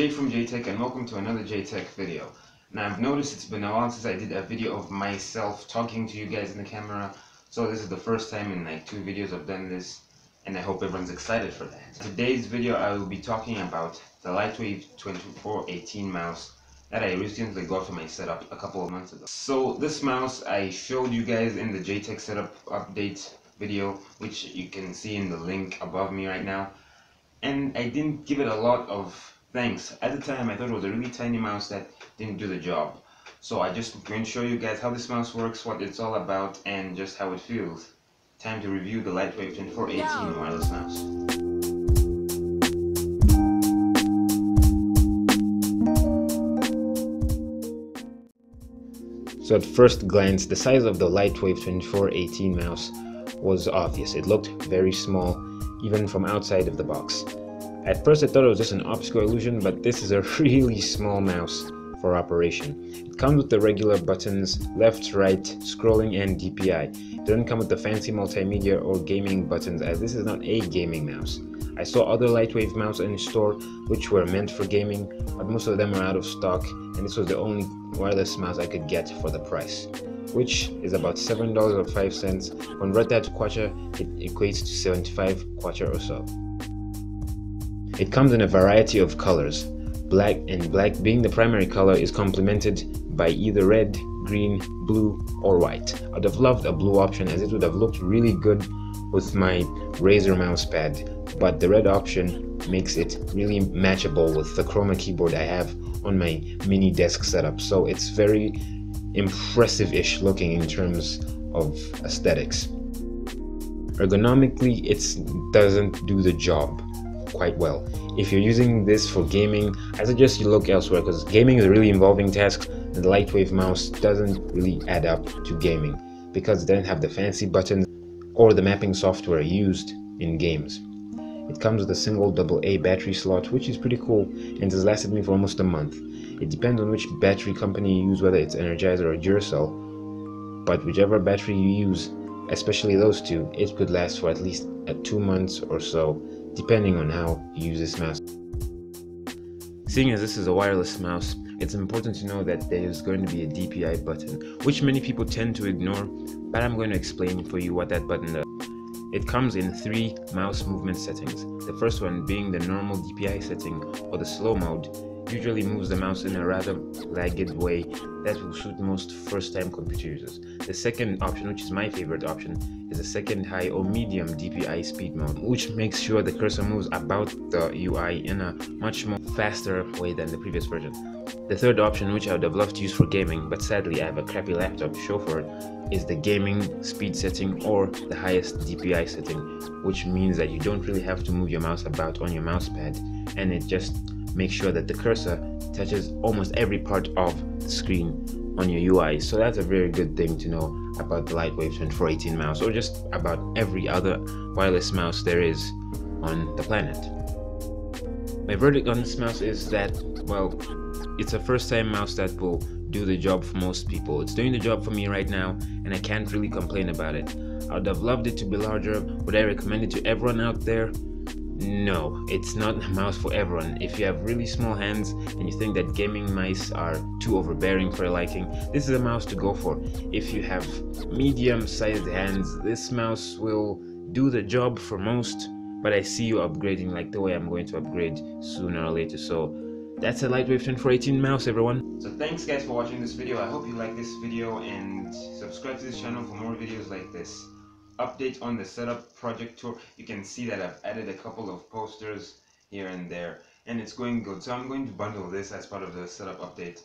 Jay from JTech, and welcome to another JTech video. Now I've noticed it's been a while since I did a video of myself talking to you guys in the camera, so this is the first time in like 2 videos I've done this, and I hope everyone's excited for that. In today's video I will be talking about the Lightwave 2418 mouse that I recently got for my setup a couple of months ago. So this mouse I showed you guys in the JTech setup update video, which you can see in the link above me right now, and I didn't give it a lot of thanks. At the time I thought it was a really tiny mouse that didn't do the job. So I just going to show you guys how this mouse works, what it's all about, and just how it feels. Time to review the Lightwave 2418 wireless mouse. So at first glance, the size of the Lightwave 2418 mouse was obvious. It looked very small, even from outside of the box. At first I thought it was just an optical illusion, but this is a really small mouse for operation. It comes with the regular buttons, left, right, scrolling, and DPI. It doesn't come with the fancy multimedia or gaming buttons, as this is not a gaming mouse. I saw other Lightwave mouse in store which were meant for gaming, but most of them are out of stock, and this was the only wireless mouse I could get for the price, which is about $7.05. Convert that to kwacha, it equates to 75 kwacha or so. It comes in a variety of colors. Black, and black being the primary color, is complemented by either red, green, blue, or white. I'd have loved a blue option, as it would have looked really good with my Razer mouse pad, but the red option makes it really matchable with the Chroma keyboard I have on my mini desk setup, so it's very impressive-ish looking in terms of aesthetics. Ergonomically, it doesn't do the job quite well. If you're using this for gaming, I suggest you look elsewhere, because gaming is a really involving task, and the Lightwave mouse doesn't really add up to gaming because it doesn't have the fancy buttons or the mapping software used in games. It comes with a single AA battery slot, which is pretty cool and has lasted me for almost a month. It depends on which battery company you use, whether it's Energizer or Duracell, but whichever battery you use, especially those two, it could last for at least 2 months or so, depending on how you use this mouse. Seeing as this is a wireless mouse, it's important to know that there is going to be a DPI button, which many people tend to ignore, but I'm going to explain for you what that button does. It comes in 3 mouse movement settings. The first one being the normal DPI setting, or the slow mode, usually moves the mouse in a rather lagged way that will suit most first-time computer users. The second option, which is my favorite option, is a second high or medium DPI speed mode, which makes sure the cursor moves about the UI in a much more faster way than the previous version. The third option, which I would have loved to use for gaming, but sadly I have a crappy laptop to show for it, is the gaming speed setting, or the highest DPI setting, which means that you don't really have to move your mouse about on your mouse pad, and it just makes sure that the cursor touches almost every part of the screen on your UI. So that's a very good thing to know about the Lightwave 2418 mouse, or just about every other wireless mouse there is on the planet. My verdict on this mouse is that, well, it's a first-time mouse that will do the job for most people. It's doing the job for me right now, and I can't really complain about it. I would have loved it to be larger. Would I recommend it to everyone out there? No, it's not a mouse for everyone. If you have really small hands and you think that gaming mice are too overbearing for your liking, this is a mouse to go for. If you have medium-sized hands, this mouse will do the job for most, but I see you upgrading like the way I'm going to upgrade sooner or later. So that's a Lightwave 2418 mouse, everyone. So thanks guys for watching this video. I hope you like this video, and subscribe to this channel for more videos like this. Update on the setup project tour. You can see that I've added a couple of posters here and there, and it's going good. So I'm going to bundle this as part of the setup update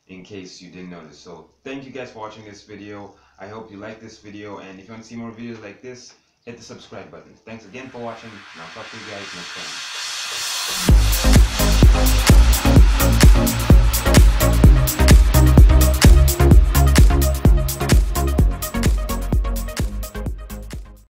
in case you didn't notice. So thank you guys for watching this video. I hope you like this video, and if you want to see more videos like this, hit the subscribe button. Thanks again for watching, and I'll talk to you guys next time.